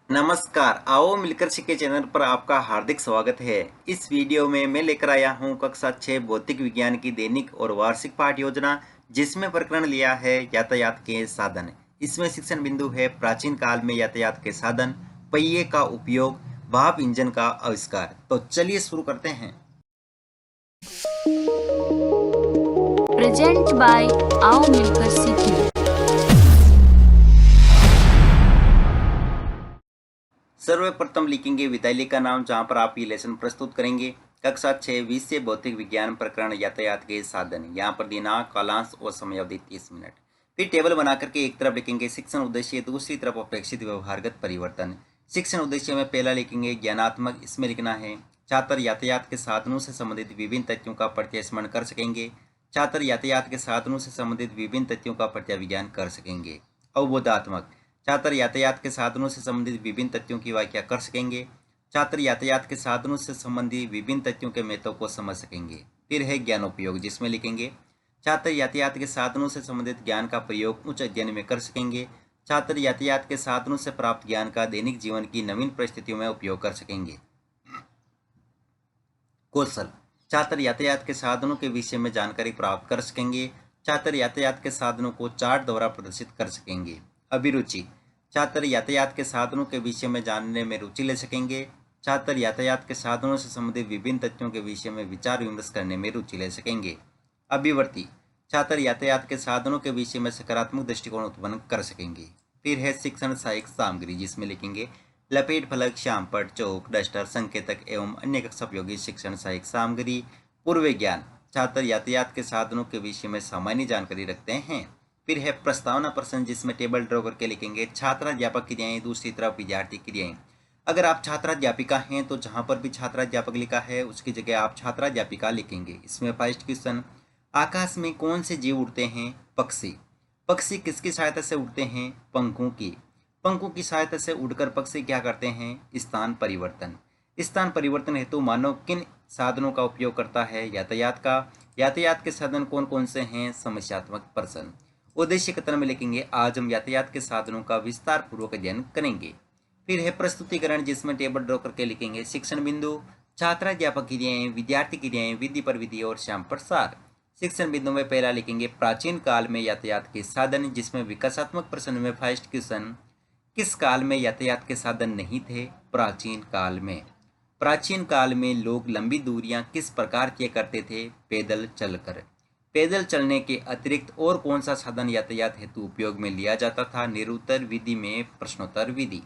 नमस्कार, आओ मिलकर सीखे चैनल पर आपका हार्दिक स्वागत है। इस वीडियो में मैं लेकर आया हूं कक्षा 6 भौतिक विज्ञान की दैनिक और वार्षिक पाठ योजना, जिसमें प्रकरण लिया है यातायात के साधन। इसमें शिक्षण बिंदु है प्राचीन काल में यातायात के साधन, पहिए का उपयोग, भाप इंजन का आविष्कार। तो चलिए शुरू करते हैं। प्रेजेंट बाय आओ मिलकर सीखें। सर्वप्रथम लिखेंगे विद्यालय का नाम, जहां पर आप ये लेसन प्रस्तुत करेंगे। कक्षा 6 विषय भौतिक विज्ञान प्रकरण यातायात के साधन। यहाँ पर दिनांक, कालांश और समयावधि 30 मिनट। फिर टेबल बना करके एक तरफ लिखेंगे शिक्षण उद्देश्य, दूसरी तरफ अपेक्षित व्यवहारगत परिवर्तन। शिक्षण उद्देश्य में पहला लिखेंगे ज्ञानात्मक। इसमें लिखना है छात्र यातायात के साधनों से संबंधित विभिन्न तथ्यों का प्रत्यय स्मरण कर सकेंगे। छात्र यातायात के साधनों से संबंधित विभिन्न तथ्यों का प्रत्यय विज्ञान कर सकेंगे। अवबोधात्मक, छात्र यातायात के साधनों से संबंधित विभिन्न तथ्यों की व्याख्या कर सकेंगे। छात्र यातायात के साधनों से संबंधित विभिन्न तथ्यों के महत्व को समझ सकेंगे। फिर है ज्ञानोपयोग, जिसमें लिखेंगे छात्र यातायात के साधनों से संबंधित ज्ञान का प्रयोग उच्च अध्ययन में कर सकेंगे। छात्र यातायात के साधनों से प्राप्त ज्ञान का दैनिक जीवन की नवीन परिस्थितियों में उपयोग कर सकेंगे। कौशल, छात्र यातायात के साधनों के विषय में जानकारी प्राप्त कर सकेंगे। छात्र यातायात के साधनों को चार्ट द्वारा प्रदर्शित कर सकेंगे। अभिरुचि, छात्र यातायात के साधनों के विषय में जानने में रुचि ले सकेंगे। छात्र यातायात के साधनों से संबंधित विभिन्न तथ्यों के विषय में विचार विमर्श करने में रुचि ले सकेंगे। अभिवर्ती, छात्र यातायात के साधनों के विषय में सकारात्मक दृष्टिकोण उत्पन्न कर सकेंगे। फिर है शिक्षण सहायक सामग्री, जिसमें लिखेंगे लपेट फलक, श्यामपट्ट, चौक, डस्टर, संकेतक एवं अन्य कक्षा उपयोगी शिक्षण सहायक सामग्री। पूर्व ज्ञान, छात्र यातायात के साधनों के विषय में सामान्य जानकारी रखते हैं। फिर है प्रस्तावना प्रश्न, जिसमें टेबल ड्रॉ करके लिखेंगे छात्राध्यापक क्रियाएं, दूसरी तरफ विद्यार्थी क्रियाएं। अगर आप छात्राध्यापिका हैं तो जहां पर भी छात्राध्यापक लिखा है उसकी जगह आप छात्राध्यापिका लिखेंगे। इसमें फर्स्ट क्वेश्चन, आकाश में कौन से जीव उड़ते हैं? पक्षी। पक्षी किसकी सहायता से उड़ते हैं? पंखों की। पंखों की सहायता से उड़कर पक्षी क्या करते हैं? स्थान परिवर्तन। स्थान परिवर्तन हेतु मानव किन साधनों का उपयोग करता है? यातायात का। यातायात के साधन कौन कौन से हैं? समस्यात्मक प्रश्न। उद्देश्य कथन में लिखेंगे आज हम यातायात के साधनों का विस्तार पूर्वक अध्ययन करेंगे। फिर है प्रस्तुतिकरण, जिसमें टेबल ड्रॉ करके लिखेंगे शिक्षण बिंदु, छात्राध्यापक क्रियाएं, विद्यार्थी क्रियाएं, विधि पर विधि और श्याम पर सार। शिक्षण बिंदु में पहला लिखेंगे प्राचीन काल में यातायात के साधन, जिसमें विकासात्मक प्रश्न में फर्स्ट क्वेश्चन, किस काल में यातायात के साधन नहीं थे? प्राचीन काल में। प्राचीन काल में लोग लंबी दूरियां किस प्रकार किया करते थे? पैदल चलकर। पैदल चलने के अतिरिक्त और कौन सा साधन यातायात हेतु उपयोग में लिया जाता था? निरुत्तर विधि में प्रश्नोत्तर विधि।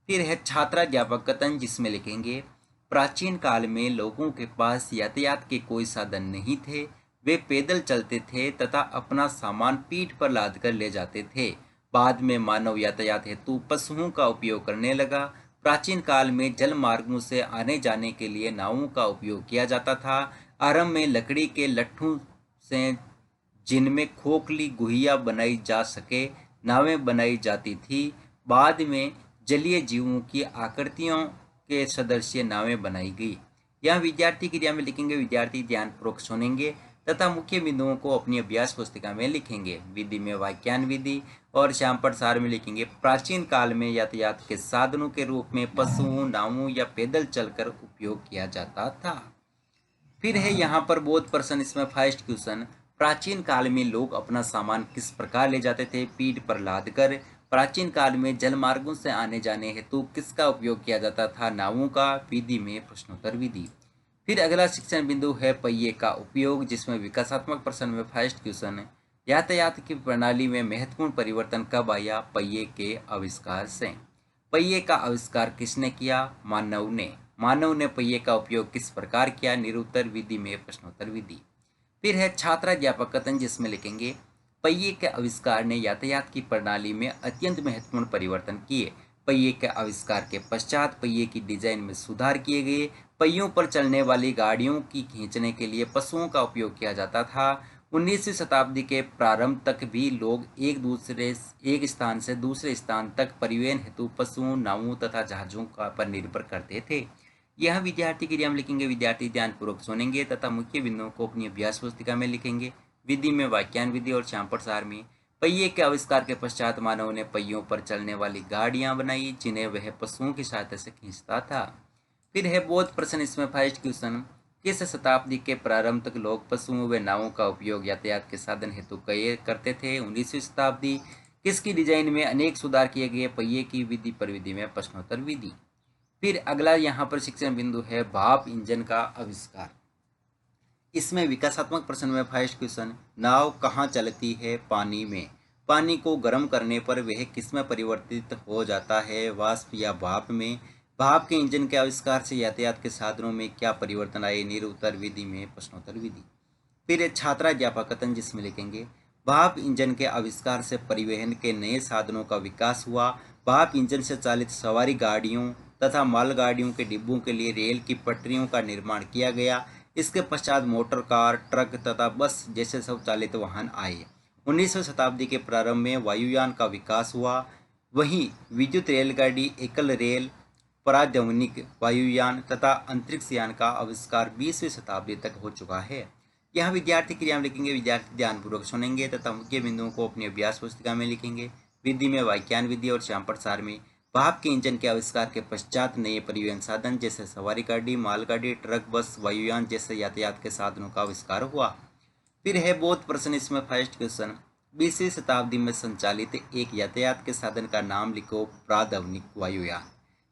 फिर है छात्राध्यापक कथन, जिसमें लिखेंगे प्राचीन काल में लोगों के पास यातायात के कोई साधन नहीं थे। वे पैदल चलते थे तथा अपना सामान पीठ पर लाद कर ले जाते थे। बाद में मानव यातायात हेतु पशुओं का उपयोग करने लगा। प्राचीन काल में जल मार्गों से आने जाने के लिए नावों का उपयोग किया जाता था। आरंभ में लकड़ी के लट्ठों से, जिनमें खोखली गुहिया बनाई जा सके, नावें बनाई जाती थी। बाद में जलीय जीवों की आकृतियों के सदृश नावें बनाई गई। यहाँ विद्यार्थी क्रिया में लिखेंगे विद्यार्थी ध्यानपूर्वक सुनेंगे तथा मुख्य बिंदुओं को अपनी अभ्यास पुस्तिका में लिखेंगे। विधि में वाक्यान विधि और श्यामपट्ट सार में लिखेंगे प्राचीन काल में यातायात के साधनों के रूप में पशुओं, नावों या पैदल चलकर उपयोग किया जाता था। फिर है यहाँ पर बोध प्रश्न, इसमें फर्स्ट क्वेश्चन, प्राचीन काल में लोग अपना सामान किस प्रकार ले जाते थे? पीठ पर लाद कर। प्राचीन काल में जल मार्गों से आने जाने हेतु किसका उपयोग किया जाता था? नावों का। विधि में प्रश्नोत्तर विधि। फिर अगला शिक्षण बिंदु है पहिए का उपयोग, जिसमें विकासात्मक प्रश्न में फर्स्ट क्वेश्चन है यातायात की प्रणाली में महत्वपूर्ण परिवर्तन कब आया? पहिए के आविष्कार से। पहिए का आविष्कार किसने किया? मानव ने। मानव ने पहिए का उपयोग किस प्रकार किया? निरुत्तर विधि में प्रश्नोत्तर विधि। फिर है छात्राध्यापक कथन, जिसमें लिखेंगे पहिए के आविष्कार ने यातायात की प्रणाली में अत्यंत महत्वपूर्ण परिवर्तन किए। पहिए के आविष्कार के पश्चात पहिए की डिजाइन में सुधार किए गए। पहियों पर चलने वाली गाड़ियों की खींचने के लिए पशुओं का उपयोग किया जाता था। 19वीं शताब्दी के प्रारंभ तक भी लोग एक स्थान से दूसरे स्थान तक परिवहन हेतु पशुओं, नावों तथा जहाजों पर निर्भर करते थे। यह विद्यार्थी क्रिया में लिखेंगे विद्यार्थी ध्यानपूर्वक सुनेंगे तथा मुख्य बिंदुओं को अपनी अभ्यास पुस्तिका में लिखेंगे। विधि में वाक्यान विधि और श्यामपट्ट सार में पहिए के आविष्कार के पश्चात मानव ने पहियों पर चलने वाली गाड़ियां बनाई जिन्हें वह पशुओं की सहायता से खींचता था। फिर है बहुत प्रश्न, इसमें फर्स्ट क्वेश्चन, किस शताब्दी के प्रारंभ तक लोग पशुओं व नावों का उपयोग यातायात के साधन हेतु करते थे? 19वीं शताब्दी। किसकी डिजाइन में अनेक सुधार किए गए? पहिए की विधि पर विधि में प्रश्नोत्तर विधि। फिर अगला यहाँ पर शिक्षण बिंदु है भाप इंजन का आविष्कार। इसमें विकासात्मक प्रश्न में फर्स्ट क्वेश्चन, नाव कहाँ चलती है? पानी में। पानी को गर्म करने पर वह किसमें परिवर्तित हो जाता है? वाष्प या भाप में। भाप के इंजन के आविष्कार से यातायात के साधनों में क्या परिवर्तन आए? निरुत्तर विधि में प्रश्नोत्तर विधि। फिर छात्राध्यापक कथन, जिसमें लिखेंगे भाप इंजन के आविष्कार से परिवहन के नए साधनों का विकास हुआ। भाप इंजन से चालित सवारी गाड़ियों तथा मालगाड़ियों के डिब्बों के लिए रेल की पटरियों का निर्माण किया गया। इसके पश्चात मोटर कार, ट्रक तथा बस जैसे स्वचालित वाहन आए। 19वीं शताब्दी के प्रारंभ में वायुयान का विकास हुआ। वहीं विद्युत रेलगाड़ी, एकल रेल, पराध्यवनिक वायुयान तथा अंतरिक्ष यान का आविष्कार 20वीं शताब्दी तक हो चुका है। यहाँ विद्यार्थी क्रिया में लिखेंगे, विद्यार्थी ध्यानपूर्वक सुनेंगे तथा मुख्य बिंदुओं को अपनी अभ्यास पुस्तिका में लिखेंगे। विधि में वाक्यान विधि और श्यामप्रसार में भाप के इंजन के आविष्कार के पश्चात नए परिवहन साधन जैसे सवारी गाड़ी, मालगाड़ी, ट्रक, बस, वायुयान जैसे यातायात के साधनों का आविष्कार हुआ। फिर है बहुत प्रश्न, इसमें फर्स्ट क्वेश्चन, 20वीं शताब्दी में संचालित एक यातायात के साधन का नाम लिखो। प्रादैवनिक वायुयान।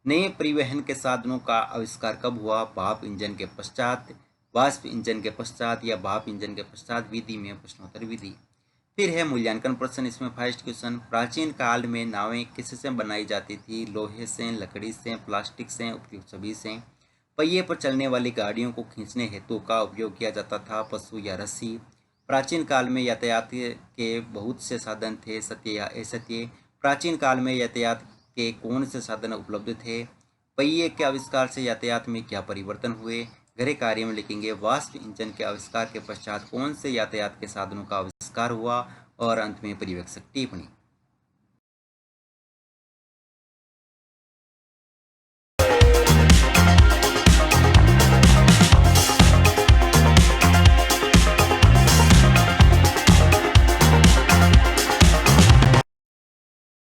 नए परिवहन के साधनों का आविष्कार कब हुआ? भाप इंजन के पश्चात, वाष्प इंजन के पश्चात या भाप इंजन के पश्चात। विधि में प्रश्नोत्तर विधि। फिर है मूल्यांकन प्रश्न, इसमें फर्स्ट क्वेश्चन, प्राचीन काल में नावें किससे बनाई जाती थी? लोहे से, लकड़ी से, प्लास्टिक से, उपयुक्त सभी से। पहिए पर चलने वाली गाड़ियों को खींचने हेतु का उपयोग किया जाता था, पशु या रस्सी। प्राचीन काल में यातायात के बहुत से साधन थे, सत्य या असत्य। प्राचीन काल में यातायात के कौन से साधन उपलब्ध थे? पहिए के आविष्कार से यातायात में क्या परिवर्तन हुए? गृह कार्य में लिखेंगे, वाष्प इंजन के आविष्कार के पश्चात कौन से यातायात के साधनों का आविष्कार हुआ? और अंत में पर्यवेक्षक टिप्पणी।